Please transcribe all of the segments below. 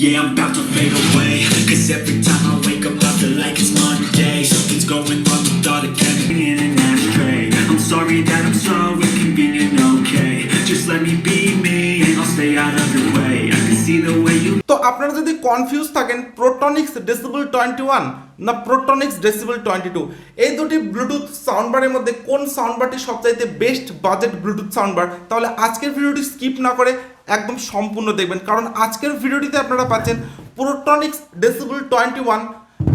Yeah, I'm about to fade away. Cause every time I wake up I feel like it's Monday. Something's going wrong with all the chemicals in an ashtray. I'm sorry that I'm so inconvenient, okay. Just let me be me and I'll stay out of your way. I can see the way you. তো আপনারা যদি confuse থাকেন Portronics Decibel 21 না Portronics Decibel 22 এই দুটি Bluetooth সাউন্ডবারের মধ্যে কোন সাউন্ডবারটি সবচাইতে বেস্ট বাজেট ব্লুটুথ সাউন্ডবার, তাহলে আজকের ভিডিওটি স্কিপ না করে একদম সম্পূর্ণ দেখবেন, কারণ আজকের ভিডিওটিতে আপনারা পাচ্ছেন Portronics Decibel 21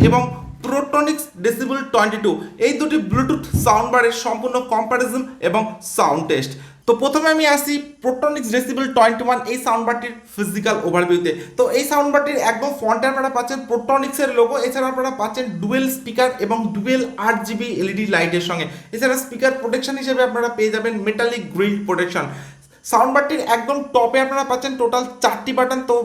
এবং Portronics Decibel 22 এই দুটি ব্লুটুথ সাউন্ডবারের সম্পূর্ণ কম্প্যারিজন এবং সাউন্ড টেস্ট। তো প্রথমে আমি আসি Portronics Decibel 21 এই সাউন্ডবারটির ফিজিক্যাল ওভারভিউতে। তো এই সাউন্ডবারটির একদম ফ্রন্টে আপনারা পাচ্ছেন Portronics এর লোগো, এছাড়া আপনারা পাচ্ছেন ডুয়েল স্পিকার এবং ডুয়েল 8GB এলইডি লাইটের সঙ্গে। এছাড়া স্পিকার প্রোটেকশন হিসেবে আপনারা পেয়ে যাবেন মেটালিক গ্রিল প্রোটেকশন। সাউন্ডবারটির একদম টপে আপনারা পাচ্ছেন টোটাল 4টি বাটন। তো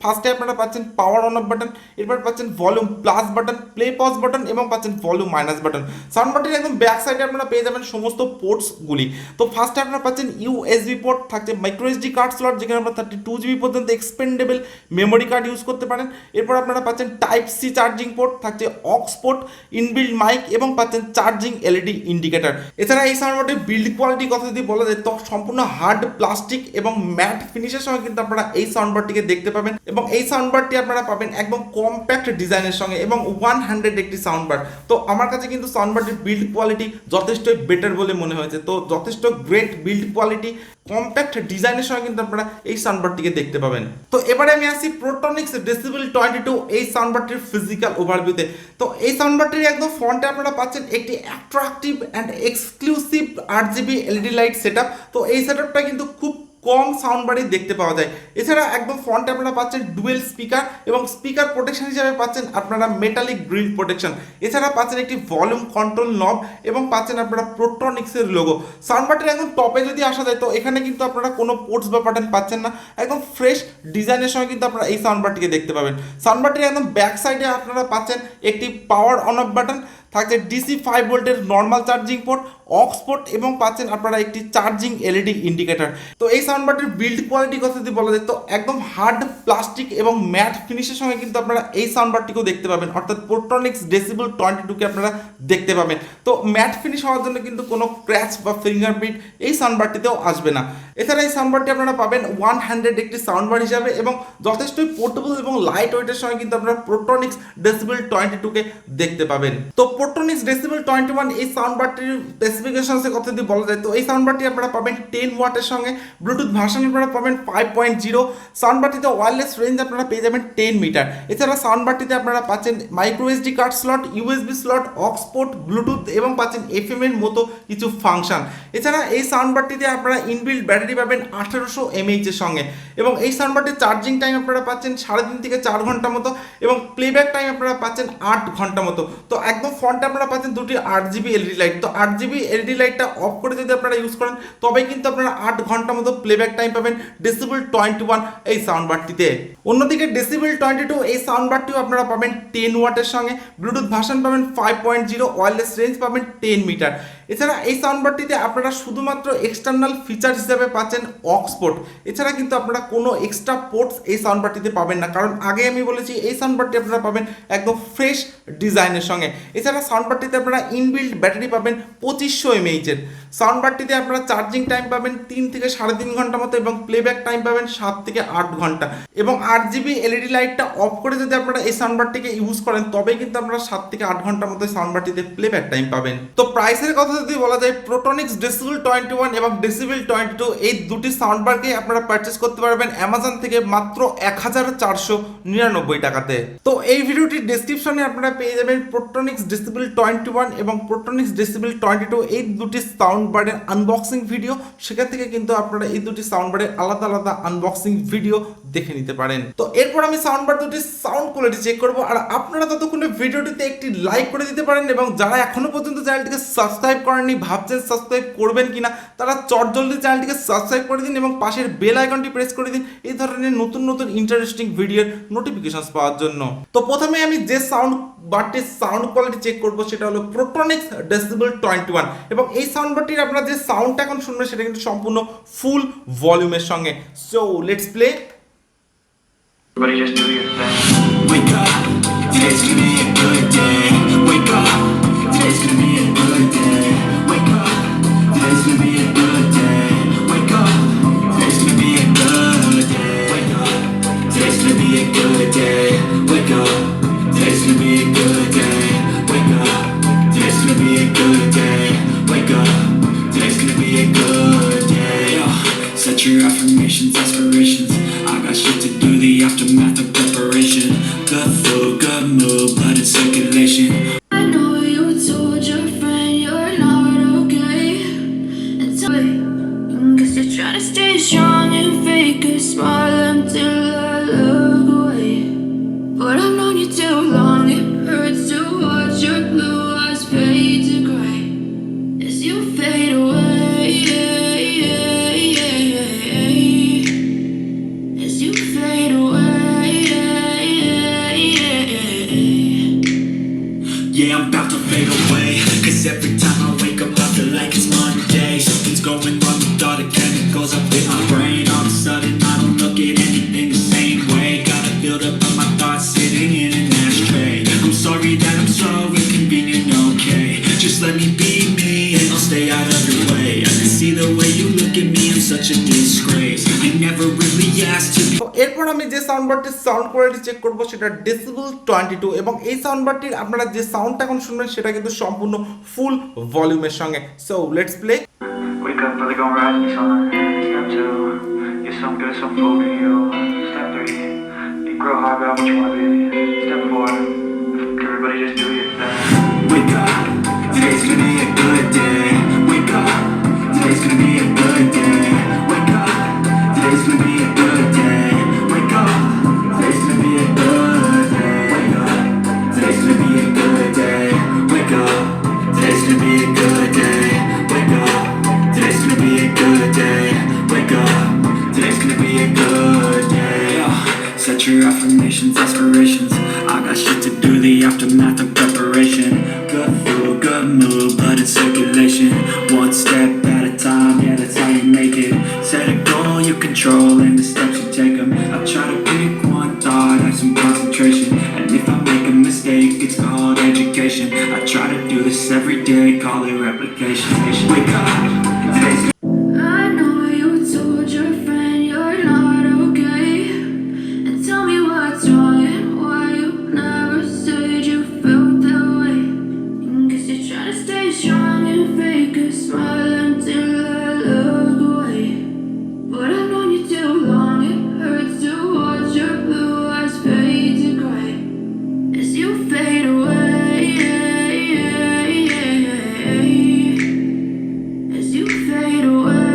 ফার্স্টে আপনারা পাচ্ছেন পাওয়ার অন অফ বাটন, এরপর পাচ্ছেন volume plus button, play pause button এবং পাচ্ছেন ভলিউম মাইনাস বাটন। সাউন্ডবারটির একদম ব্যাক সাইডে আপনারা পেয়ে যাবেন সমস্ত পোর্টসগুলি। তো ফার্স্টে আপনারা পাচ্ছেন ইউএসবি পোর্ট, থাকছে মাইক্রো এসডি কার্ড স্লট যেখানে আপনারা 32GB পর্যন্ত এক্সপেন্ডেবল মেমোরি কার্ড ইউজ করতে পারেন। এরপর আপনারা পাচ্ছেন টাইপ সি চার্জিং পোর্ট, থাকছে অক্স পোর্ট, ইনবিল্ড মাইক এবং পাচ্ছেন চার্জিং এলইডি ইন্ডিকেটর। এছাড়া এই সাউন্ডবারটির বিল্ড কোয়ালিটির কথা যদি বলা যায় তো সম্পূর্ণ হার্ড প্লাস্টিক এবং ম্যাট ফিনিশের সঙ্গে কিন্তু আপনারা এই সাউন্ডবারটিকে দেখতে পাবেন, এবং এই সাউন্ডবারটি আপনারা পাবেন একদম কম্প্যাক্ট ডিজাইনের সঙ্গে এবং 100 একটি সাউন্ডবার। তো আমার কাছে কিন্তু সাউন্ডবারটির বিল্ড কোয়ালিটি যথেষ্টই বেটার বলে মনে হয়েছে। তো যথেষ্ট গ্রেট বিল্ড কোয়ালিটি, কম্প্যাক্ট ডিজাইনের সঙ্গে কিন্তু আপনারা এই সাউন্ডবারটিকে দেখতে পাবেন। তো এবারে আমি আসি Portronics Decibel 22 এই সাউন্ডবারটির ফিজিক্যাল ওভারভিউতে। তো এই সাউন্ডবারটির একদম ফ্রন্টে আপনারা পাচ্ছেন একটি attractive and exclusive 8GB LED light setup. তো এই সেটআপটা কিন্তু খুব কম সাউন্ডবারই দেখতে পাওয়া যায়। এছাড়া একদম ফ্রন্টে আপনারা পাচ্ছেন ডুয়েল স্পিকার এবং স্পিকার প্রোটেকশন হিসেবে পাচ্ছেন আপনারা মেটালিক গ্রিল প্রোটেকশন। এছাড়া পাচ্ছেন একটি ভলিউম কন্ট্রোল নব এবং পাচ্ছেন আপনারা Portronics এর লোগো। সাউন্ডবারটির একদম টপে যদি আসা যায় তো এখানে কিন্তু আপনারা কোনো পোর্টস বা বাটন পাচ্ছেন না, একদম ফ্রেশ ডিজাইনের সঙ্গে কিন্তু আপনারা এই সাউন্ডবারটিকে দেখতে পাবেন। সাউন্ডবারটির একদম ব্যাক সাইডে আপনারা পাচ্ছেন একটি পাওয়ার অন অফ বাটন, থাকছে ডিসি 5 ভোল্টের normal charging port, aux port এবং পাচ্ছেন আপনারা একটি চার্জিং এলইডি ইন্ডিকেটর। তো এই সাউন্ডবারটির বিল্ড কোয়ালিটির কথা যদি বলা যায় তো একদম হার্ড প্লাস্টিক এবং ম্যাট ফিনিশের সঙ্গে কিন্তু আপনারা এই সাউন্ডবারটিকেও দেখতে পাবেন, অর্থাৎ Portronics Decibel 22 কে আপনারা দেখতে পাবেন। তো ম্যাট ফিনিশ হওয়ার জন্য কিন্তু কোনো ক্র্যাচ বা ফিঙ্গারপ্রিন্ট এই সাউন্ডবারটিতেও আসবে না। এছাড়া এই সাউন্ডবারটি আপনারা পাবেন 100 একটি সাউন্ডবার হিসাবে এবং যথেষ্টই পোর্টেবল এবং লাইট ওয়েটের সঙ্গে কিন্তু আপনারা Portronics Decibel 22 কে দেখতে পাবেন। তো Portronics Decibel 21 এই সাউন্ডবারটির স্পেসিফিকেশনসের কথা যদি বলা যায় তো এই সাউন্ডবারটি আপনারা পাবেন 10 ওয়াটের সঙ্গে, ব্লুটুথ ভার্সন আপনারা পাবেন 5.0, সাউন্ডবারটিতে ওয়্যারলেস রেঞ্জ আপনারা পেয়ে যাবেন 10 মিটার। এছাড়া সাউন্ডবারটিতে আপনারা পাচ্ছেন micro SD card slot, USB slot, aux port, Bluetooth এবং পাচ্ছেন এফএম এর মতো কিছু ফাংশন। এছাড়া এই সাউন্ডবারটিতে আপনারা ইনবিল্ড ব্যাটারি পাবেন 1800 mAh এর সঙ্গে, এবং এই সাউন্ডবারটির চার্জিং টাইম আপনারা পাচ্ছেন 3.5 থেকে 4 ঘন্টা মতো এবং প্লেব্যাক টাইম আপনারা পাচ্ছেন 8 ঘন্টা মতো। তো একদম ফ্রন্টে আপনারা পাচ্ছেন দুটি 8GB এলইডি লাইট। তো 8GB এলইডি লাইটটা অফ করে যদি আপনারা ইউজ করেন তবেই কিন্তু আপনারা 8 ঘন্টা মতো প্লেব্যাক টাইম পাবেন Decibel 21 এই সাউন্ডবারটিতে। অন্যদিকে Decibel 22 এই সাউন্ডবারটিও আপনারা পাবেন 10 ওয়াটের সঙ্গে, ব্লুটুথ ভার্সন পাবেন 5.0, ওয়্যারলেস রেঞ্জ পাবেন 10 মিটার। এছাড়া এই সাউন্ডবারটিতে আপনারা শুধুমাত্র এক্সটার্নাল ফিচার হিসেবে পাচ্ছেন অক্স পোর্ট। এছাড়া কিন্তু আপনারা কোনো এক্সট্রা পোর্টস এই সাউন্ডবারটিতে পাবেন না, কারণ আগে আমি বলেছি এই সাউন্ডবারটি আপনারা পাবেন একদম ফ্রেশ ডিজাইনের সঙ্গে। এছাড়া সাউন্ডবারটিতে আপনারা ইনবিল্ড ব্যাটারি পাবেন 2500 mAh এর। সাউন্ডবারটিতে আপনারা চার্জিং টাইম পাবেন 3 থেকে 3.5 ঘন্টা মতো এবং প্লেব্যাক টাইম পাবেন 7 থেকে 8 ঘন্টা। এবং 8GB এলইডি লাইটটা অফ করে যদি আপনারা এই সাউন্ডবারটিকে ইউজ করেন তবেই কিন্তু আপনারা 7 থেকে 8 ঘন্টার মতো সাউন্ডবারটিতে প্লেব্যাক টাইম পাবেন। তো প্রাইসের কথা যদি বলা যায় Portronics Decibel 21 এবং Decibel 22 এই দুটি সাউন্ডবারকে আপনারা পারচেস করতে পারবেন অ্যামাজন থেকে মাত্র 1499 টাকাতে। তো এই ভিডিওটির ডেসক্রিপশনে আপনারা পেয়ে যাবেন Portronics Decibel 21 এবং Portronics Decibel 22 এই দুটি সাউন্ডবারের আনবক্সিং ভিডিও, সেখান থেকে কিন্তু আপনারা এই দুটি সাউন্ডবারের আলাদা আলাদা আনবক্সিং ভিডিও দেখে নিতে পারেন। তো এরপর আমি সাউন্ডবার দুটি সাউন্ড কোয়ালিটি চেক করব, আর আপনারা ততক্ষণে ভিডিওটিতে একটি লাইক করে দিতে পারেন, এবং যারা এখনো পর্যন্ত চ্যানেলটিকে সাবস্ক্রাইব করেননি, ভাবছেন সাবস্ক্রাইব করবেন কিনা, তারা চটজলদি চ্যানেলটিকে সাবস্ক্রাইব করে দিন এবং পাশের বেল আইকনটি প্রেস করে দিন এই ধরনের নতুন নতুন ইন্টারেস্টিং ভিডিওর নোটিফিকেশনস পাওয়ার জন্য। তো প্রথমে আমি যে সাউন্ড বারটির সাউন্ড কোয়ালিটি চেক করব সেটা হলো Portronics Decibel 21, এবং এই সাউন্ড বারটির আপনারা যে সাউন্ডটা এখন শুনবেন সেটা কিন্তু সম্পূর্ণ ফুল ভলিউমের সঙ্গে। So let's play. Everybody just do your thing. Wake up, today's gonna be a good day. Wake up, today's gonna be a good day. Wake up, today's gonna be a good day. Wake up, today's gonna be a good day. Wake up, today's gonna be a good day. Wake up, today's gonna be a good day. Wake up, today's gonna be a good day. Wake up, today's gonna be a good day. Set your affirmations, aspirations. I got shit to do, the aftermath of preparation. Good food, good mood, blood in circulation. I know you told your friend you're not okay. And tell me, guess you're trying to stay strong and fake a smile until I look away. But I've known you too long, it hurts to watch your blue eyes fade to gray as you fade away. As you fade away. Yeah, I'm about to fade away. Cause every time I wake up I feel like it's Monday. Something's going wrong with all the chemicals up in my brain. All of a sudden I don't look at anything the same way. Gotta build up of my thoughts sitting in an ashtray. I'm sorry that I'm so inconvenient, okay. Just let me be me and I'll stay out of your way. I can see the way you look at me, I'm such a disgrace. I never really asked to be. তো এরপর আমি যে sound বারটির sound quality check করব সেটা decibel 22 এবং এই sound বারটির আপনারা যে সাউন্ডটা এখন শুনবেন সেটা কিন্তু সম্পূর্ণ ফুল ভলিউমের সঙ্গে। So let's play. Wake up, early, gonna rise in the sun. Step 2, get some good, some food for you. Step 3, think real hard about what you wanna be. Step 4, everybody just do your thing. Wake up, today's gonna be a good day. Wake up, today's gonna be a good day. Wake up, today's gonna be a good day. Wake up, today's gonna be a good day. Wake up, today's gonna be a good day. Wake up, today's gonna be a good day. Wake up, today's gonna be a good day. Wake up, today's gonna be a good day. Set your affirmations, aspirations. I got shit to do, the aftermath of preparation. Good food, good mood, blood in circulation. One step at a time, yeah, that's how you make it. Set a goal, you control, and the steps you take them. I try to pick one thought, have some concentration. And if I make a mistake, it's called education. I try to do this every day, call it replication. Wake up, today's I know you told your friend you're not okay. And tell me what's wrong and why you never said you felt that way. Guess you're trying to stay strong and fake a smile until I look away. But I've known you too long, it hurts to watch your blue eyes fade to gray as you fade away. As you fade away.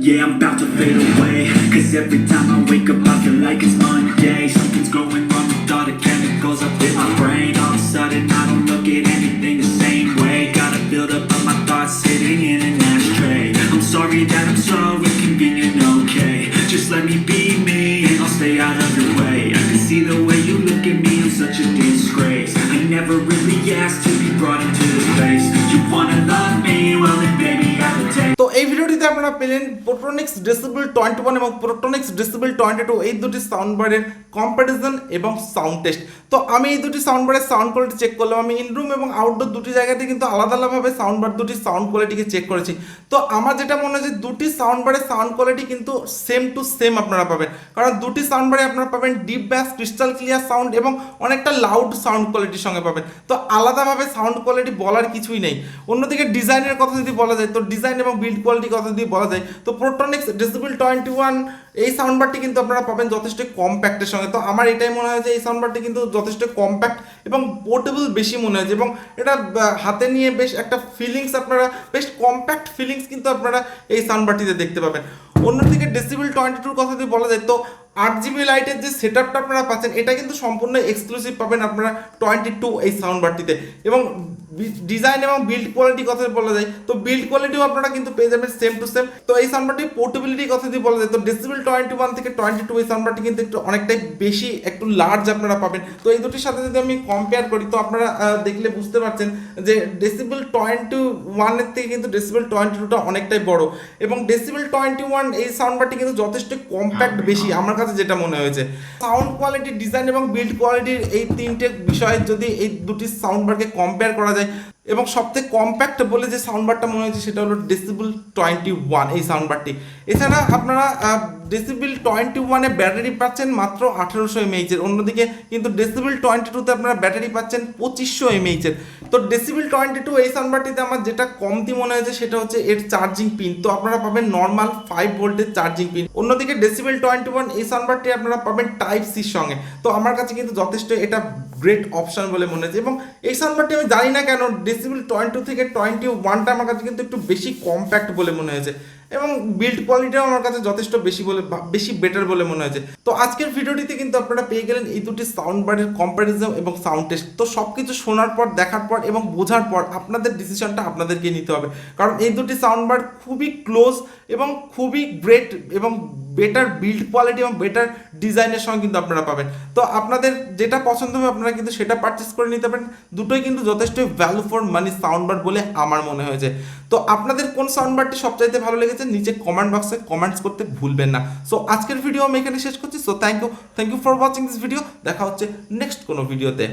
Yeah, I'm about to fade away. Cause every time I wake up I feel like it's Monday. Something's going wrong with all the chemicals up in my brain. All of a sudden I don't look at anything the same way. Gotta build up of my thoughts sitting in an ashtray. I'm sorry that I'm so inconvenient, okay. Just let me be me and I'll stay out of your way. I can see the way you look at me, I'm such a disgrace. I never really asked to be brought into this place. You wanna love me, well then baby I will take. তো এই ভিডিওটিতে আপনারা পেলেন Portronics Decibel 21 এবং Portronics Decibel 22 এই দুটি sound বারের comparison এবং সাউন্ড টেস্ট। তো আমি এই দুটি সাউন্ড বারের সাউন্ড কোয়ালিটি চেক করলাম। আমি ইনরুম এবং আউটডোর দুটি জায়গাতে কিন্তু আলাদা আলাদাভাবে সাউন্ড বার দুটি সাউন্ড কোয়ালিটিকে চেক করেছি। তো আমার যেটা মনে হয় যে দুটি সাউন্ড বারের সাউন্ড কোয়ালিটি কিন্তু সেম টু সেম আপনারা পাবেন, কারণ দুটি সাউন্ড বারে আপনারা পাবেন ডিপ ব্যাস, ক্রিস্টাল ক্লিয়ার সাউন্ড এবং অনেকটা লাউড সাউন্ড কোয়ালিটির সঙ্গে পাবেন। তো আলাদাভাবে সাউন্ড কোয়ালিটি বলার কিছুই নেই। অন্যদিকে ডিজাইনের কথা যদি বলা যায়, তো ডিজাইন এবং বিল্ড কোয়ালিটির কথা যদি বলা যায়, তো Portronics Decibel 21 এই সাউন্ড বারটি কিন্তু আপনারা পাবেন যথেষ্ট কম্প্যাক্টের সঙ্গে। তো আমার এটাই মনে হয় যে এই সাউন্ড বারটি কিন্তু যথেষ্ট কম্প্যাক্ট এবং পোর্টেবল বেশি মনে হয়, এবং এটা হাতে নিয়ে বেশ একটা ফিলিংস, আপনারা বেশ কম্প্যাক্ট ফিলিংস কিন্তু আপনারা এই সাউন্ড বারটিতে দেখতে পাবেন। অন্যদিকে Decibel 22 কথা যদি বলা যায়, তো 8 GB লাইটের যে সেটআপটা আপনারা পাচ্ছেন এটা কিন্তু সম্পূর্ণ এক্সক্লুসিভ পাবেন আপনারা 22 এই সাউন্ড বারটিতে। এবং ডিজাইন এবং বিল্ড কোয়ালিটি কথা বলা যায় তো বিল্ড কোয়ালিটিও আপনারা কিন্তু পেয়ে যাবেন সেম টু সেম। তো এই সাউন্ড বারটির পোর্টেবিলিটি কথা যদি বলা যায় তো ডেসিবেল 21 থেকে 22 এই সাউন্ড বারটি কিন্তু একটু অনেকটাই বেশি একটু লার্জ আপনারা পাবেন। তো এই দুটির সাথে যদি আমি কম্পেয়ার করি তো আপনারা দেখলে বুঝতে পারছেন যে ডেসিবেল 21 এর থেকে কিন্তু ডেসিবেল 22টা অনেকটাই বড় এবং ডেসিবেল 21 এই সাউন্ড বারটি কিন্তু যথেষ্ট কম্প্যাক্ট বেশি আমার কাছে যেটা মনে হয়েছে। সাউন্ড কোয়ালিটি, ডিজাইন এবং বিল্ড কোয়ালিটির এই তিনটে বিষয়ে যদি এই দুটি সাউন্ড বারকে কম্পেয়ার করা যায় এবং সবথেকে কম্প্যাক্ট বলে যে সাউন্ড বারটা মনে হয়েছে সেটা হলো ডেসিবেল 21 এই সাউন্ড বারটি। এছাড়া আপনারা ডেসিবেল 21 এ ব্যাটারি পাচ্ছেন মাত্র 1800 mAh এর, অন্যদিকে কিন্তু ডেসিবেল 22 তে আপনারা ব্যাটারি পাচ্ছেন 2500 mAh এর। তো ডেসিবেল 22 এই সাউন্ড বারটিতে আমার যেটা কমতি মনে হয়েছে সেটা হচ্ছে এর চার্জিং পিন। তো আপনারা পাবেন নর্মাল 5 ভোল্টের চার্জিং পিন, অন্যদিকে ডেসিবেল 21 এই সাউন্ড বারটি আপনারা পাবেন টাইপ সির সঙ্গে। তো আমার কাছে কিন্তু যথেষ্ট এটা গ্রেট অপশন বলে মনে হয়েছে। এবং এই সাউন্ড বারটি আমি জানি না কেন ডেসিবেল 22 থেকে 21টা আমার কাছে কিন্তু একটু বেশি কম্প্যাক্ট বলে মনে হয়েছে এবং বিল্ড কোয়ালিটিও আমার কাছে যথেষ্ট বেশি বেটার বলে মনে হয়েছে। তো আজকের ভিডিওটিতে কিন্তু আপনারা পেয়ে গেলেন এই দুটি সাউন্ড বারের কম্প্যারিজন এবং সাউন্ড টেস্ট। তো সব কিছু শোনার পর, দেখার পর এবং বোঝার পর আপনাদের ডিসিশনটা আপনাদেরকে নিতে হবে, কারণ এই দুটি সাউন্ড বার খুবই ক্লোজ এবং খুবই গ্রেট এবং বেটার বিল্ড কোয়ালিটি এবং বেটার ডিজাইনের সঙ্গে কিন্তু আপনারা পাবেন। তো আপনাদের যেটা পছন্দ হবে আপনারা কিন্তু সেটা পারচেস করে নিতে পারেন। দুটোই কিন্তু যথেষ্ট value for money sound bar বলে আমার মনে হয়েছে। তো আপনাদের কোন সাউন্ড বারটি সবচাইতে ভালো লেগেছে নিচে কমেন্ট বক্সে কমেন্টস করতে ভুলবেন না। সো আজকের ভিডিও আমি এখানে শেষ করছি। So thank you for watching this video. দেখা হচ্ছে নেক্সট কোনো ভিডিওতে।